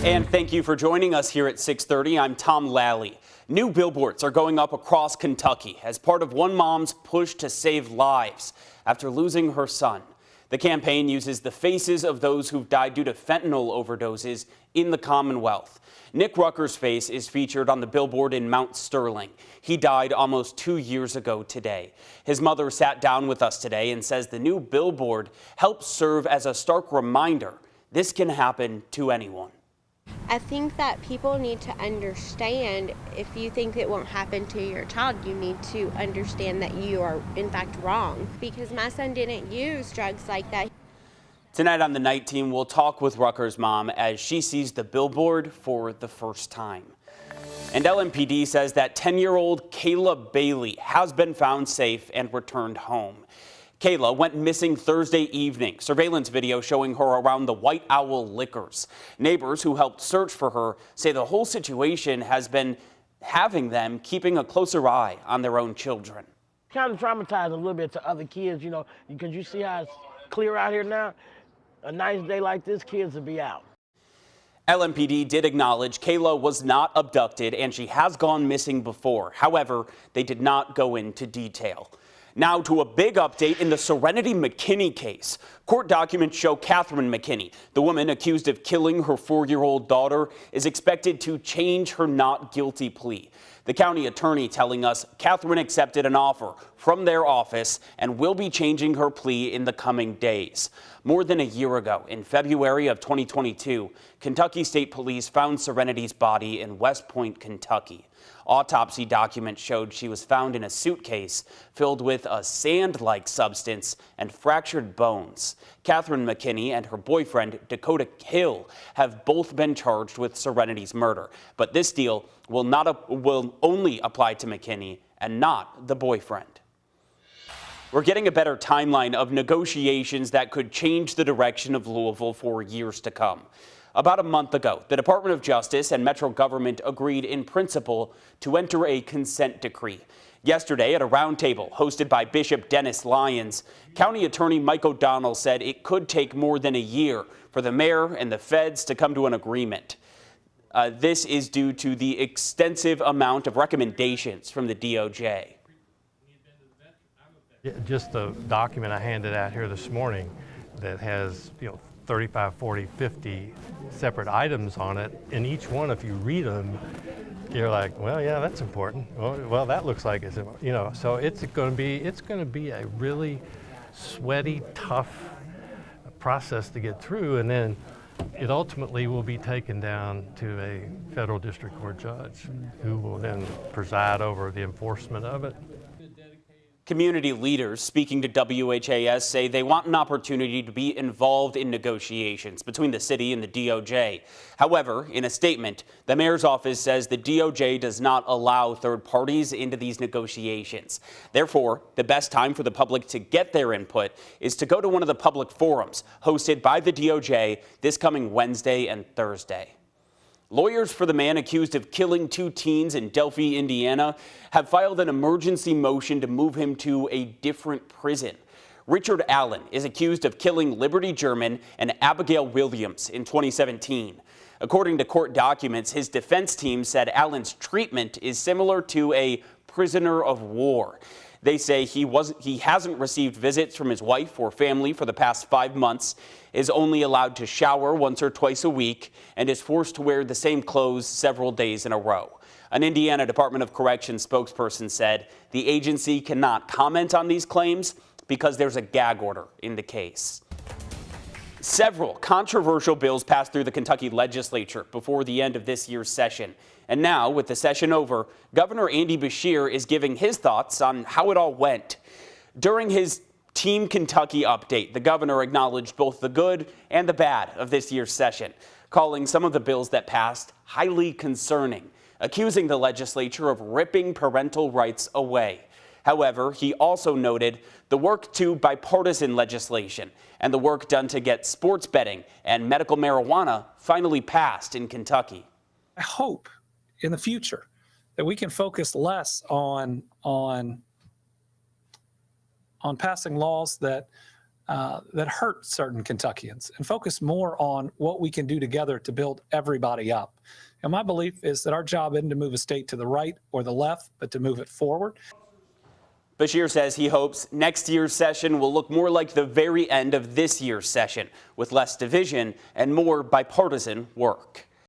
And thank you for joining us here at 6:30. I'm Tom Lally. New billboards are going up across Kentucky as part of one mom's push to save lives after losing her son. The campaign uses the faces of those who've died due to fentanyl overdoses in the Commonwealth. Nick Rucker's face is featured on the billboard in Mount Sterling. He died almost 2 years ago today. His mother sat down with us today and says the new billboard helps serve as a stark reminder this can happen to anyone. I think that people need to understand, if you think it won't happen to your child, you need to understand that you are in fact wrong, because my son didn't use drugs like that. Tonight on the Night Team, we'll talk with Rucker's mom as she sees the billboard for the first time. And LMPD says that 10-year-old Kayla Bailey has been found safe and returned home. Kayla went missing Thursday evening. Surveillance video showing her around the White Owl Liquors. Neighbors who helped search for her say the whole situation has been having them keeping a closer eye on their own children. Kind of traumatized a little bit to other kids, you know, because you see how it's clear out here now. A nice day like this, kids will be out. LMPD did acknowledge Kayla was not abducted and she has gone missing before. However, they did not go into detail. Now to a big update in the Serenity McKinney case. Court documents show Catherine McKinney, the woman accused of killing her 4-year-old daughter, is expected to change her not guilty plea. The county attorney telling us Catherine accepted an offer from their office and will be changing her plea in the coming days. More than a year ago, in February of 2022, Kentucky State Police found Serenity's body in West Point, Kentucky. Autopsy documents showed she was found in a suitcase filled with a sand-like substance and fractured bones. Catherine McKinney and her boyfriend, Dakota Hill, have both been charged with Serenity's murder. But this deal will only apply to McKinney and not the boyfriend. We're getting a better timeline of negotiations that could change the direction of Louisville for years to come. About a month ago, the Department of Justice and Metro government agreed in principle to enter a consent decree. Yesterday, at a roundtable hosted by Bishop Dennis Lyons, County Attorney Mike O'Donnell said it could take more than a year for the mayor and the feds to come to an agreement. This is due to the extensive amount of recommendations from the DOJ. Just the document I handed out here this morning that has, 35, 40, 50 separate items on it, and each one, if you read them, you're like, well, yeah, that's important. Well, that looks like it's, so it's going to be a really sweaty, tough process to get through, and then it ultimately will be taken down to a federal district court judge who will then preside over the enforcement of it. Community leaders speaking to WHAS say they want an opportunity to be involved in negotiations between the city and the DOJ. However, in a statement, the mayor's office says the DOJ does not allow third parties into these negotiations. Therefore, the best time for the public to get their input is to go to one of the public forums hosted by the DOJ this coming Wednesday and Thursday. Lawyers for the man accused of killing 2 teens in Delphi, Indiana, have filed an emergency motion to move him to a different prison. Richard Allen is accused of killing Liberty German and Abigail Williams in 2017. According to court documents, his defense team said Allen's treatment is similar to a prisoner of war. They say he hasn't received visits from his wife or family for the past 5 months, is only allowed to shower once or twice a week, and is forced to wear the same clothes several days in a row. An Indiana Department of Corrections spokesperson said the agency cannot comment on these claims because there's a gag order in the case. Several controversial bills passed through the Kentucky legislature before the end of this year's session. And now, with the session over, Governor Andy Beshear is giving his thoughts on how it all went. During his Team Kentucky update, the governor acknowledged both the good and the bad of this year's session, calling some of the bills that passed highly concerning, accusing the legislature of ripping parental rights away. However, he also noted the work to bipartisan legislation and the work done to get sports betting and medical marijuana finally passed in Kentucky. I hope in the future that we can focus less on passing laws that that hurt certain Kentuckians and focus more on what we can do together to build everybody up. And my belief is that our job isn't to move a state to the right or the left, but to move it forward. Beshear says he hopes next year's session will look more like the very end of this year's session, with less division and more bipartisan work.